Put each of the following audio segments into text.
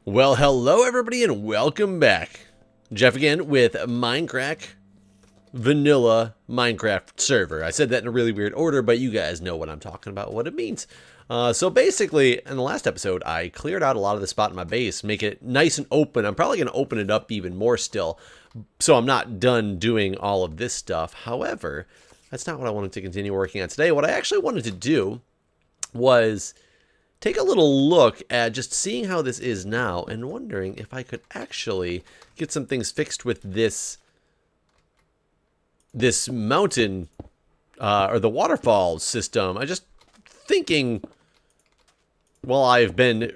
Well, hello everybody and welcome back. Jeff again with Mindcrack Vanilla Minecraft server. I said that in a really weird order, but you guys know what I'm talking about, what it means. So basically, in the last episode, I cleared out a lot of the spot in my base, make it nice and open. I'm probably going to open it up even more still, so I'm not done doing all of this stuff. However, that's not what I wanted to continue working on today. What I actually wanted to do was take a little look at just seeing how this is now and wondering if I could actually get some things fixed with this mountain or the waterfall system. I just thinking, well, I've been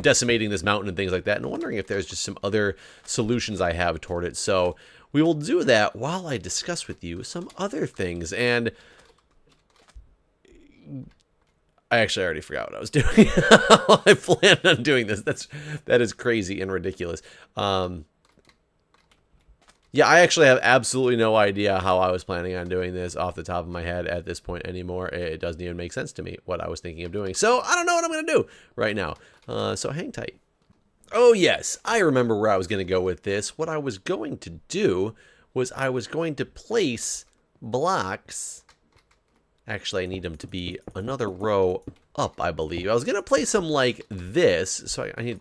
decimating this mountain and things like that, and wondering if there's just some other solutions I have toward it. So we will do that while I discuss with you some other things. And I actually already forgot what I was doing. I planned on doing this. That is crazy and ridiculous. Yeah, I actually have absolutely no idea how I was planning on doing this off the top of my head at this point anymore. It doesn't even make sense to me what I was thinking of doing. So I don't know what I'm going to do right now. So hang tight. Oh yes, I remember where I was going to go with this. What I was going to do was I was going to place blocks. Actually, I need them to be another row up, I believe. I was going to place them like this, so I need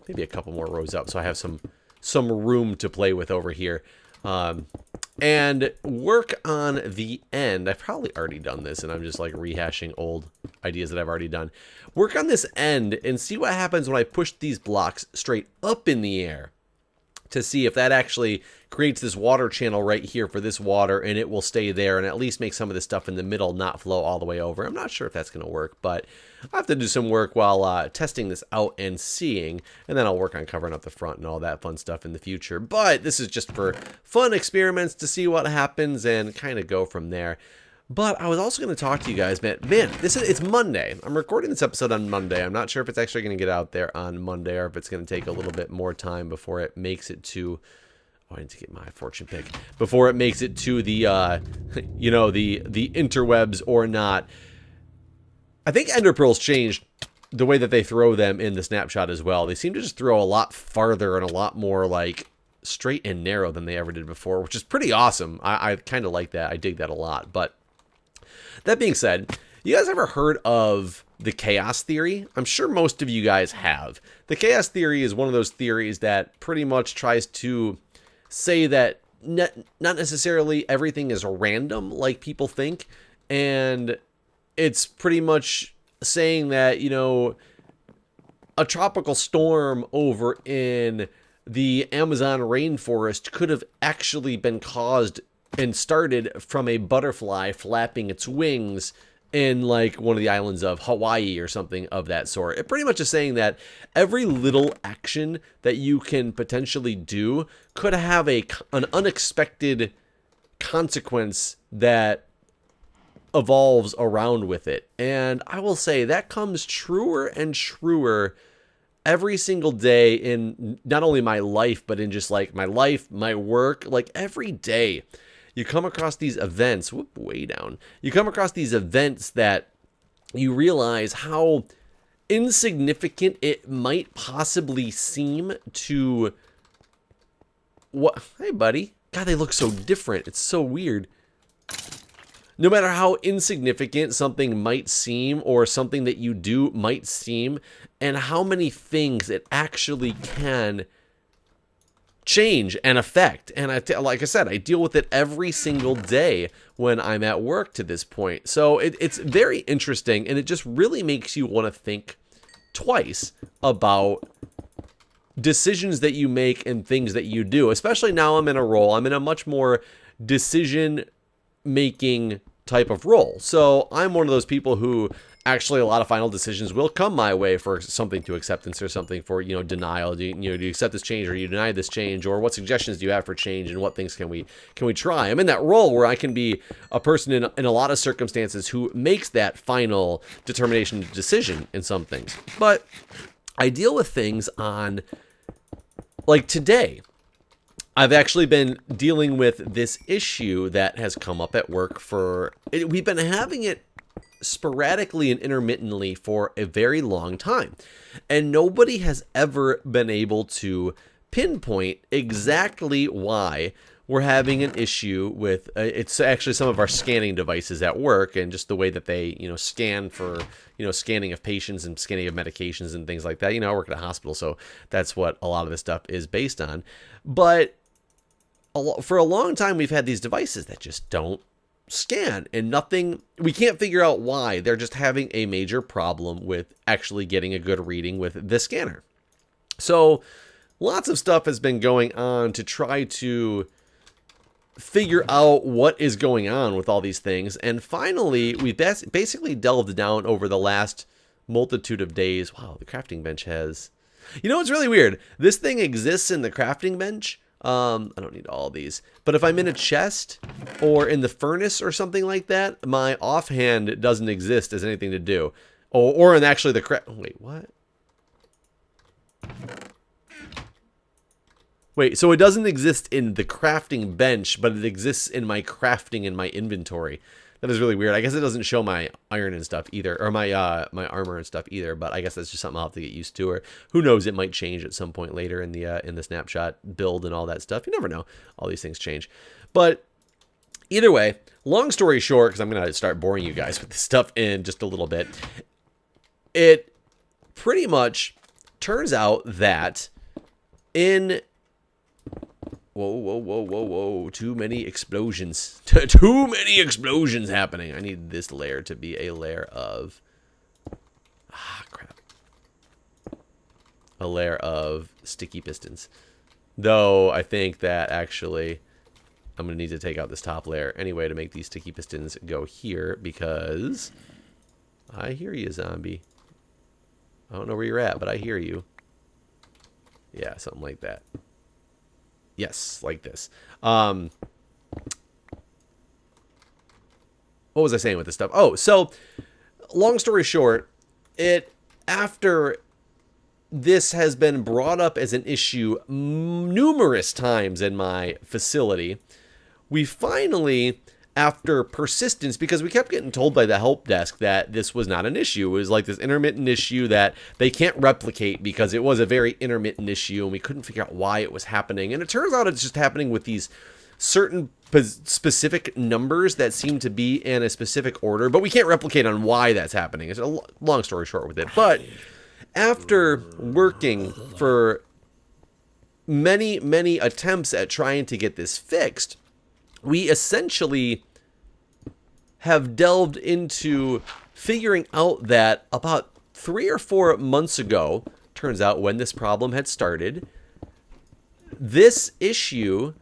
maybe a couple more rows up so I have some room to play with over here. And work on the end. I've probably already done this, and I'm just like rehashing old ideas that I've already done. Work on this end and see what happens when I push these blocks straight up in the air, to see if that actually creates this water channel right here for this water, and it will stay there and at least make some of the stuff in the middle not flow all the way over. I'm not sure if that's going to work, but I have to do some work while testing this out and seeing, and then I'll work on covering up the front and all that fun stuff in the future. But this is just for fun experiments to see what happens and kind of go from there. But I was also going to talk to you guys, man, it's Monday. I'm recording this episode on Monday. I'm not sure if it's actually going to get out there on Monday or if it's going to take a little bit more time before it makes it to, oh, I need to get my fortune pick, before it makes it to the, you know, the interwebs or not. I think Ender Pearls changed the way that they throw them in the snapshot as well. They seem to just throw a lot farther and a lot more, like, straight and narrow than they ever did before, which is pretty awesome. I kind of like that. I dig that a lot, but that being said, you guys ever heard of the chaos theory? I'm sure most of you guys have. The chaos theory is one of those theories that pretty much tries to say that not necessarily everything is random like people think. And it's pretty much saying that, you know, a tropical storm over in the Amazon rainforest could have actually been caused and started from a butterfly flapping its wings in like one of the islands of Hawaii or something of that sort. It pretty much is saying that every little action that you can potentially do could have an unexpected consequence that evolves around with it. And I will say that comes truer and truer every single day in not only my life, but in just like my life, my work, like every day. You come across these events, whoop, way down. You come across these events that you realize how insignificant it might possibly seem to what? Hey, buddy. God, they look so different. It's so weird. No matter how insignificant something might seem or something that you do might seem, and how many things it actually can change and affect. And like I said, I deal with it every single day when I'm at work to this point. So it's very interesting, and it just really makes you want to think twice about decisions that you make and things that you do. Especially now I'm in a role, I'm in a much more decision-making type of role. So I'm one of those people who actually a lot of final decisions will come my way for something to acceptance or something for, you know, denial. Do you accept this change, or you deny this change, or what suggestions do you have for change, and what things can we try? I'm in that role where I can be a person in a lot of circumstances who makes that final determination decision in some things. But I deal with things on, like today, I've actually been dealing with this issue that has come up at work we've been having it sporadically and intermittently for a very long time. And nobody has ever been able to pinpoint exactly why we're having an issue with it's actually some of our scanning devices at work, and just the way that they, scan for, scanning of patients and scanning of medications and things like that. I work at a hospital, so that's what a lot of this stuff is based on. But for a long time, we've had these devices that just don't scan, and we can't figure out why. They're just having a major problem with actually getting a good reading with the scanner. So lots of stuff has been going on to try to figure out what is going on with all these things. And finally, we basically delved down over the last multitude of days. Wow, the crafting bench has... it's really weird. This thing exists in the crafting bench. I don't need all these. But if I'm in a chest or in the furnace or something like that, my offhand doesn't exist as anything to do. Or in actually the... Wait, what? Wait, so it doesn't exist in the crafting bench, but it exists in my crafting in my inventory. That is really weird. I guess it doesn't show my iron and stuff either, or my my armor and stuff either. But I guess that's just something I'll have to get used to, or who knows? It might change at some point later in the snapshot build and all that stuff. You never know. All these things change. But either way, long story short, because I'm gonna start boring you guys with this stuff in just a little bit. It pretty much turns out that in... Whoa. Too many explosions. Too many explosions happening. I need this layer to be a layer of... crap. A layer of sticky pistons. Though, I think that actually... I'm going to need to take out this top layer anyway to make these sticky pistons go here, because... I hear you, zombie. I don't know where you're at, but I hear you. Yeah, something like that. Yes, like this. What was I saying with this stuff? Oh, so long story short, after this has been brought up as an issue numerous times in my facility, we finally, after persistence, because we kept getting told by the help desk that this was not an issue. It was like this intermittent issue that they can't replicate because it was a very intermittent issue, and we couldn't figure out why it was happening. And it turns out it's just happening with these certain specific numbers that seem to be in a specific order, but we can't replicate on why that's happening. It's a long story short with it. But after working for many, many attempts at trying to get this fixed, we essentially have delved into figuring out that about 3 or 4 months ago, turns out when this problem had started, this issue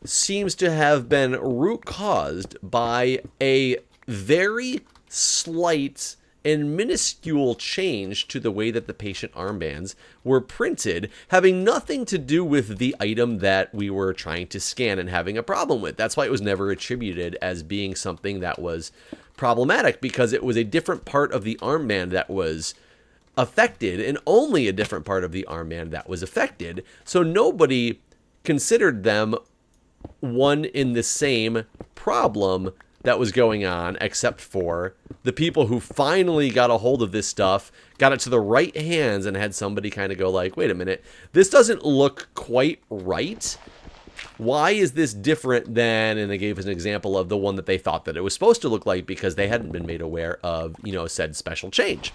seems to have been root caused by a very slight and minuscule change to the way that the patient armbands were printed, having nothing to do with the item that we were trying to scan and having a problem with. That's why it was never attributed as being something that was problematic, because it was a different part of the armband that was affected, and only a different part of the armband that was affected. So nobody considered them one in the same problem that was going on, except for the people who finally got a hold of this stuff, got it to the right hands, and had somebody kind of go like, wait a minute, this doesn't look quite right. Why is this different than, and they gave us an example of the one that they thought that it was supposed to look like, because they hadn't been made aware of, said special change.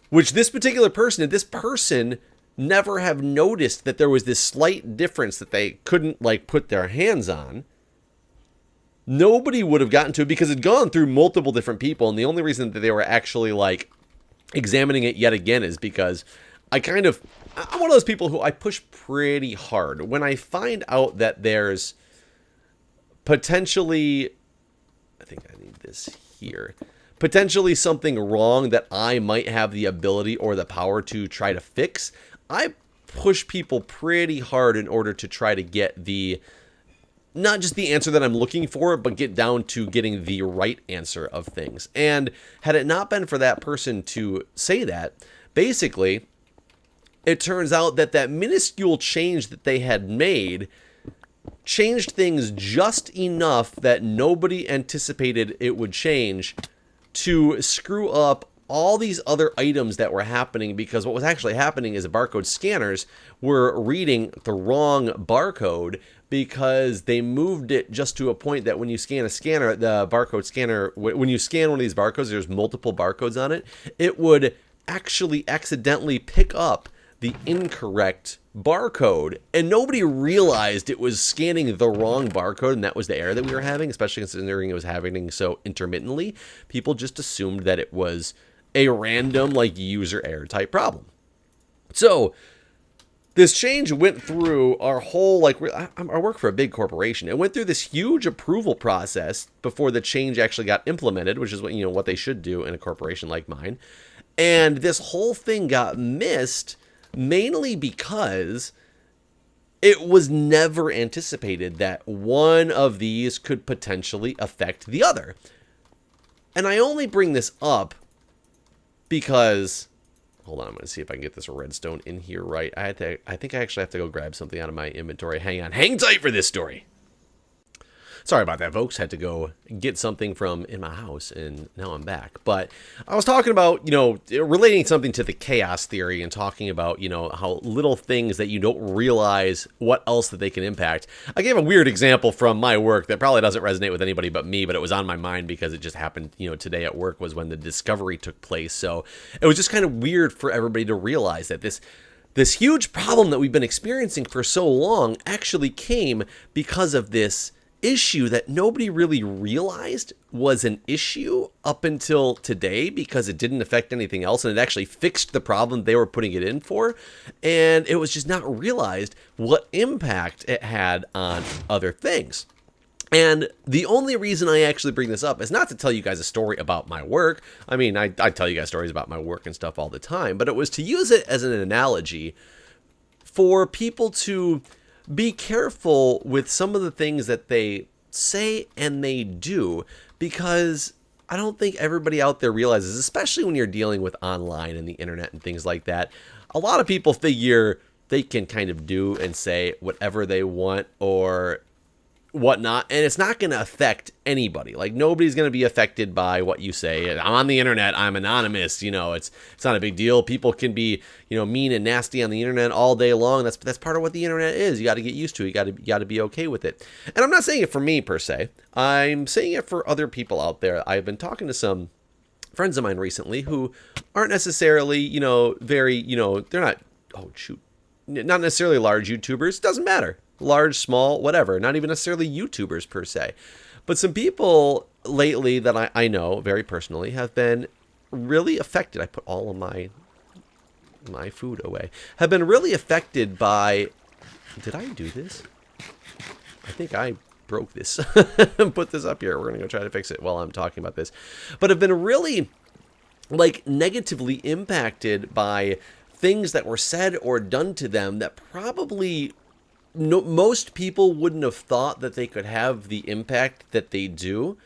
Which this particular person, never have noticed that there was this slight difference that they couldn't put their hands on. Nobody would have gotten to it because it'd gone through multiple different people, and the only reason that they were actually examining it yet again is because I'm one of those people who I push pretty hard. When I find out that there's potentially, I think I need this here, potentially something wrong that I might have the ability or the power to try to fix, I push people pretty hard in order to try to get not just the answer that I'm looking for, but get down to getting the right answer of things. And had it not been for that person to say that, basically, it turns out that minuscule change that they had made changed things just enough that nobody anticipated it would change to screw up all these other items that were happening, because what was actually happening is the barcode scanners were reading the wrong barcode because they moved it just to a point that when you scan a scanner, the barcode scanner, when you scan one of these barcodes, there's multiple barcodes on it, it would actually accidentally pick up the incorrect barcode, and nobody realized it was scanning the wrong barcode, and that was the error that we were having, especially considering it was happening so intermittently. People just assumed that it was a random, like, user error type problem. So this change went through our whole, like, I work for a big corporation. It went through this huge approval process before the change actually got implemented, which is what, you know, what they should do in a corporation like mine. And this whole thing got missed mainly because it was never anticipated that one of these could potentially affect the other. And I only bring this up because, hold on, I'm going to see if I can get this redstone in here right. I think I actually have to go grab something out of my inventory. Hang on, hang tight for this story. Sorry about that, folks. Had to go get something from in my house, and now I'm back. But I was talking about, you know, relating something to the chaos theory and talking about, you know, how little things that you don't realize what else that they can impact. I gave a weird example from my work that probably doesn't resonate with anybody but me, but it was on my mind because it just happened, you know, today at work was when the discovery took place. So it was just kind of weird for everybody to realize that this huge problem that we've been experiencing for so long actually came because of this issue that nobody really realized was an issue up until today, because it didn't affect anything else, and it actually fixed the problem they were putting it in for, and it was just not realized what impact it had on other things. And the only reason I actually bring this up is not to tell you guys a story about my work. I mean, I tell you guys stories about my work and stuff all the time, but it was to use it as an analogy for people to be careful with some of the things that they say and they do, because I don't think everybody out there realizes, especially when you're dealing with online and the internet and things like that, a lot of people figure they can kind of do and say whatever they want or whatnot, and it's not going to affect anybody. Like, nobody's going to be affected by what you say. I'm on the internet, I'm anonymous, you know, it's not a big deal. People can be, you know, mean and nasty on the internet all day long. That's part of what the internet is. You got to get used to it. You got to be okay with it. And I'm not saying it for me per se. I'm saying it for other people out there. I've been talking to some friends of mine recently who aren't necessarily, you know, very, you know, they're not, not necessarily large YouTubers. Doesn't matter. Large, small, whatever. Not even necessarily YouTubers per se. But some people lately that I know very personally have been really affected. I put all of my food away. Have been really affected by... Did I do this? I think I broke this and put this up here. We're going to go try to fix it while I'm talking about this. But have been really, like, negatively impacted by things that were said or done to them that probably... most people wouldn't have thought that they could have the impact that they do,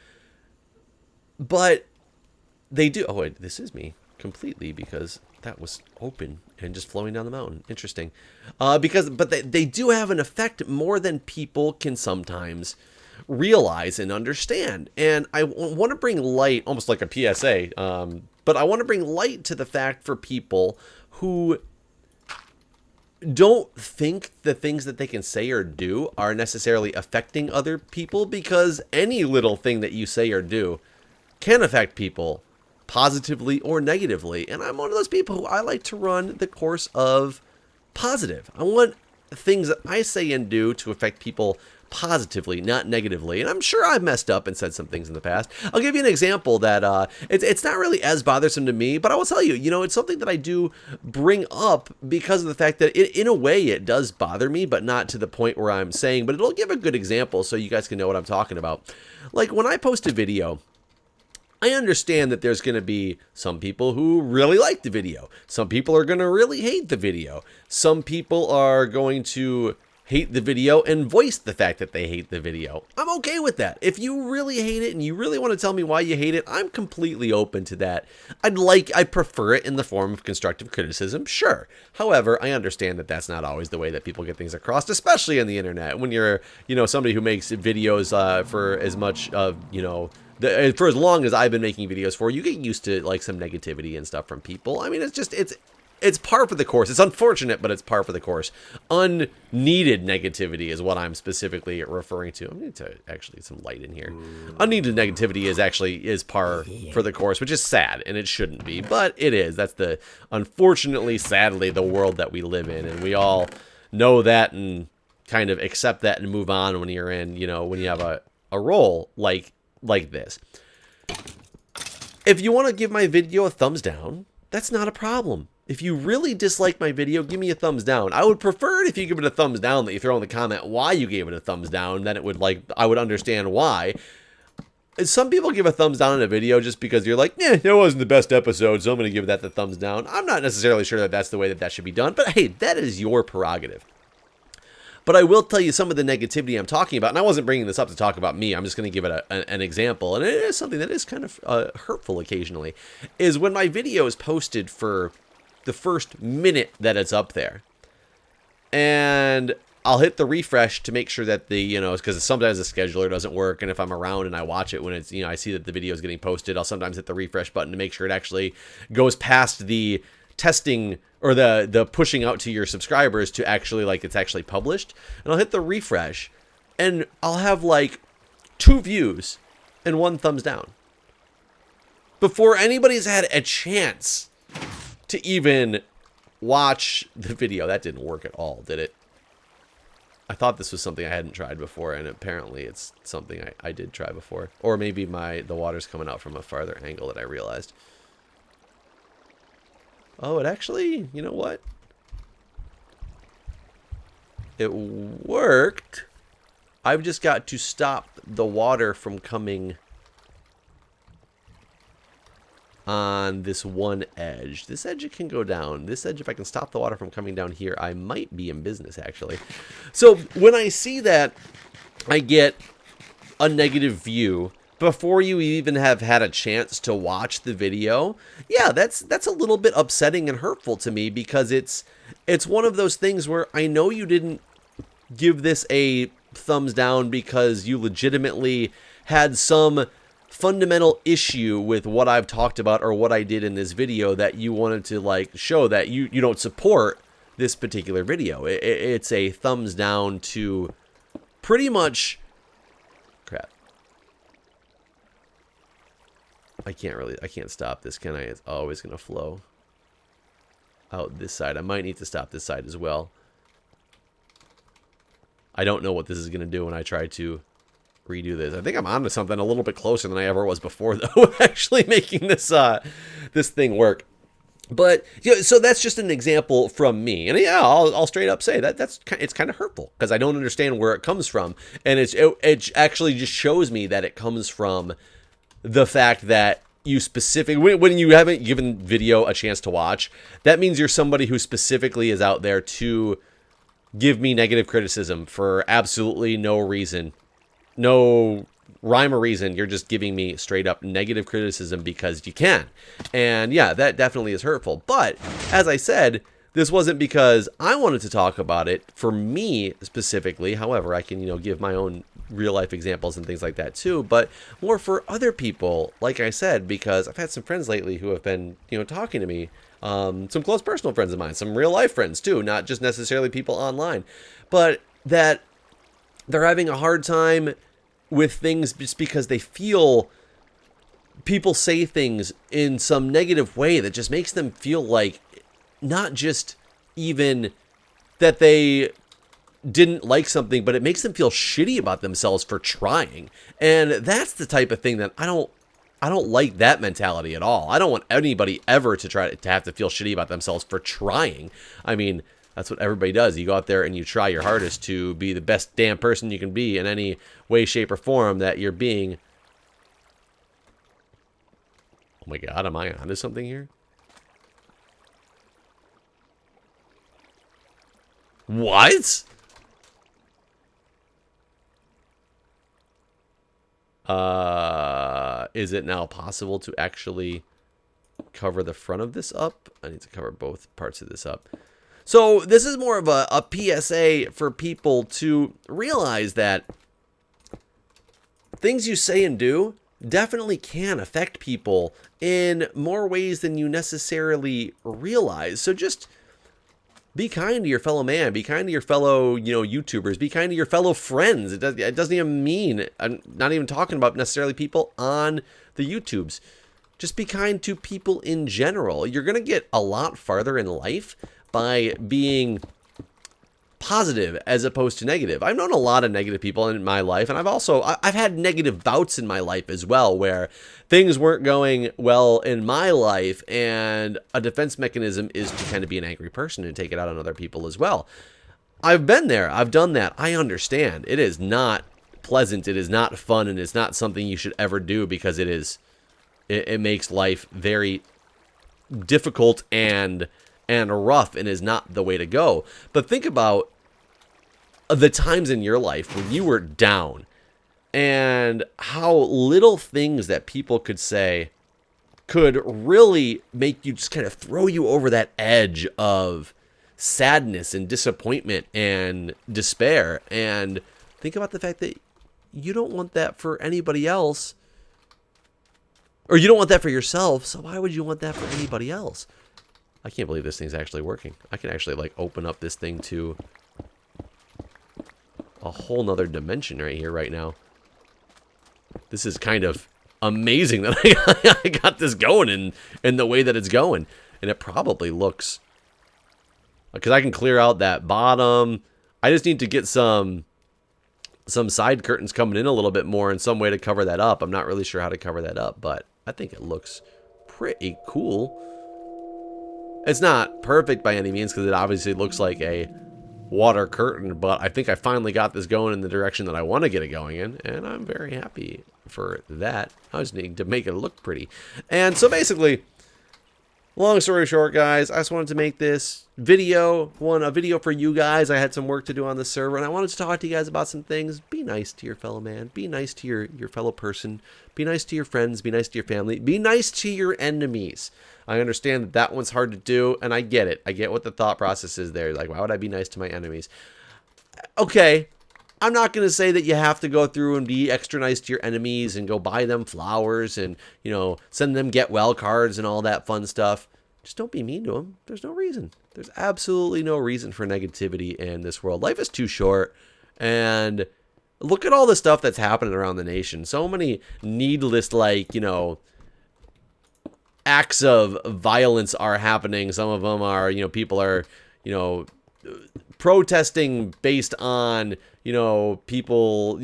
but they do. Oh, wait, this is me completely, because that was open and just flowing down the mountain. Interesting. But they do have an effect more than people can sometimes realize and understand. And I want to bring light, almost like a PSA, but I want to bring light to the fact for people who don't think the things that they can say or do are necessarily affecting other people, because any little thing that you say or do can affect people positively or negatively. And I'm one of those people who I like to run the course of positive. I want things that I say and do to affect people positively, not negatively. And I'm sure I've messed up and said some things in the past. I'll give you an example that it's not really as bothersome to me, but I will tell you, you know, it's something that I do bring up because of the fact that in a way it does bother me, but not to the point where I'm saying, but it'll give a good example so you guys can know what I'm talking about. Like, when I post a video, I understand that there's going to be some people who really like the video. Some people are going to really hate the video. Some people are going to hate the video and voice the fact that they hate the video. I'm okay with that. If you really hate it and you really want to tell me why you hate it, I'm completely open to that. I prefer it in the form of constructive criticism, sure. However, I understand that that's not always the way that people get things across, especially on the internet. When you're, somebody who makes videos for as much of, for as long as I've been making videos for, you get used to like some negativity and stuff from people. I mean, it's par for the course. It's unfortunate, but it's par for the course. Unneeded negativity is what I'm specifically referring to. I'm going to actually get some light in here. Unneeded negativity is par for the course, which is sad, and it shouldn't be, but it is. That's unfortunately, sadly, the world that we live in, and we all know that and kind of accept that and move on when you're in, when you have a role like this. If you want to give my video a thumbs down, that's not a problem. If you really dislike my video, give me a thumbs down. I would prefer it if you give it a thumbs down, that you throw in the comment why you gave it a thumbs down. Then I would understand why. Some people give a thumbs down in a video just because you're like, that wasn't the best episode, so I'm going to give that the thumbs down. I'm not necessarily sure that that's the way that should be done, but hey, that is your prerogative. But I will tell you some of the negativity I'm talking about, and I wasn't bringing this up to talk about me. I'm just going to give it an example, and it is something that is kind of hurtful occasionally, is when my video is posted for the first minute that it's up there, and I'll hit the refresh to make sure that because sometimes the scheduler doesn't work, and if I'm around and I watch it when it's, I see that the video is getting posted, I'll sometimes hit the refresh button to make sure it actually goes past the testing or the pushing out to your subscribers to actually it's actually published, and I'll hit the refresh and I'll have 2 views and 1 thumbs down before anybody's had a chance to even watch the video. That didn't work at all, did it? I thought this was something I hadn't tried before, and apparently it's something I did try before. Or maybe the water's coming out from a farther angle that I realized. Oh, it actually, you know what? It worked. I've just got to stop the water from coming on this one edge. This edge, it can go down. This edge, if I can stop the water from coming down here, I might be in business, actually. So when I see that, I get a negative view before you even have had a chance to watch the video. Yeah, that's a little bit upsetting and hurtful to me, because it's one of those things where I know you didn't give this a thumbs down because you legitimately had some fundamental issue with what I've talked about or what I did in this video that you wanted to show that you don't support this particular video. It's a thumbs down to pretty much crap. I can't stop this, can I? It's always going to flow out this side. I might need to stop this side as well. I don't know what this is going to do when I try to redo this. I think I'm onto something a little bit closer than I ever was before, though, actually making this this thing work. But so that's just an example from me, and yeah, I'll straight up say that it's kind of hurtful because I don't understand where it comes from, and it actually just shows me that it comes from the fact that you specifically, when you haven't given video a chance to watch, that means you're somebody who specifically is out there to give me negative criticism for absolutely no reason. No rhyme or reason. You're just giving me straight up negative criticism because you can. And yeah, that definitely is hurtful. But as I said, this wasn't because I wanted to talk about it for me specifically. However, I can, give my own real life examples and things like that too, but more for other people, like I said, because I've had some friends lately who have been, talking to me, some close personal friends of mine, some real life friends too, not just necessarily people online, but that they're having a hard time with things just because they feel people say things in some negative way that just makes them feel like not just even that they didn't like something, but it makes them feel shitty about themselves for trying. And that's the type of thing that I don't like, that mentality at all. I don't want anybody ever to try to have to feel shitty about themselves for trying. I mean, that's what everybody does. You go out there and you try your hardest to be the best damn person you can be in any way, shape, or form that you're being. Oh my God, am I onto something here? What? Is it now possible to actually cover the front of this up? I need to cover both parts of this up. So this is more of a PSA for people to realize that things you say and do definitely can affect people in more ways than you necessarily realize. So just be kind to your fellow man. Be kind to your fellow, YouTubers. Be kind to your fellow friends. It doesn't even mean, I'm not even talking about necessarily people on the YouTubes. Just be kind to people in general. You're going to get a lot farther in life by being positive as opposed to negative. I've known a lot of negative people in my life, and I've had negative bouts in my life as well, where things weren't going well in my life, and a defense mechanism is to kind of be an angry person and take it out on other people as well. I've been there. I've done that. I understand. It is not pleasant. It is not fun, and it's not something you should ever do, because it makes life very difficult and rough, and is not the way to go. But think about the times in your life when you were down, and how little things that people could say could really make you, just kind of throw you over that edge of sadness and disappointment and despair. And think about the fact that you don't want that for anybody else, or you don't want that for yourself, so why would you want that for anybody else? I can't believe this thing's actually working. I can actually open up this thing to a whole nother dimension right here, right now. This is kind of amazing that I got this going in the way that it's going. And it probably looks, because I can clear out that bottom. I just need to get some side curtains coming in a little bit more, and some way to cover that up. I'm not really sure how to cover that up, but I think it looks pretty cool. It's not perfect by any means, because it obviously looks like a water curtain, but I think I finally got this going in the direction that I want to get it going in, and I'm very happy for that. I just need to make it look pretty. And so basically, long story short, guys, I just wanted to make this video, a video for you guys. I had some work to do on the server, and I wanted to talk to you guys about some things. Be nice to your fellow man. Be nice to your fellow person. Be nice to your friends. Be nice to your family. Be nice to your enemies. I understand that one's hard to do, and I get it. I get what the thought process is there. Like, why would I be nice to my enemies? Okay, I'm not going to say that you have to go through and be extra nice to your enemies and go buy them flowers and, send them get well cards and all that fun stuff. Just don't be mean to them. There's no reason. There's absolutely no reason for negativity in this world. Life is too short, and look at all the stuff that's happening around the nation. So many needless, acts of violence are happening. Some of them are, people are, protesting based on, people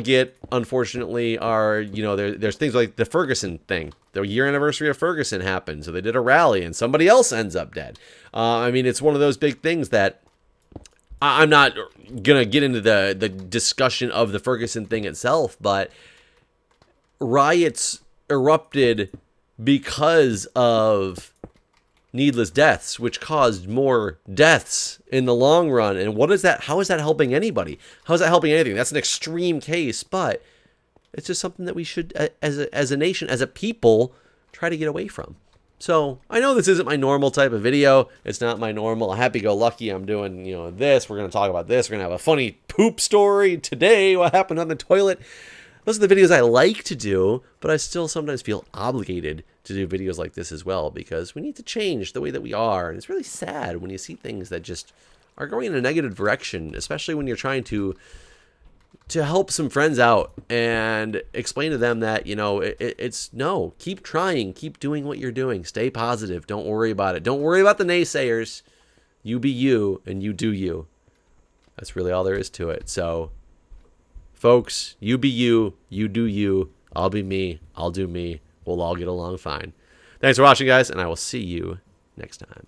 get, unfortunately, are, there's things like the Ferguson thing. The year anniversary of Ferguson happened, so they did a rally, and somebody else ends up dead. It's one of those big things that I'm not going to get into the discussion of the Ferguson thing itself, but riots erupted because of needless deaths, which caused more deaths in the long run. And what is that? How is that helping anybody? How is that helping anything? That's an extreme case, but it's just something that we should, as a nation, as a people, try to get away from. So I know this isn't my normal type of video. It's not my normal happy-go-lucky. I'm doing, this. We're going to talk about this. We're going to have a funny poop story today. What happened on the toilet? Those are the videos I like to do, but I still sometimes feel obligated to do videos like this as well, because we need to change the way that we are. And it's really sad when you see things that just are going in a negative direction, especially when you're trying to help some friends out and explain to them that, no, keep trying, keep doing what you're doing. Stay positive. Don't worry about it. Don't worry about the naysayers. You be you, and you do you. That's really all there is to it. So, folks, you be you do you, I'll be me, I'll do me. We'll all get along fine. Thanks for watching, guys, and I will see you next time.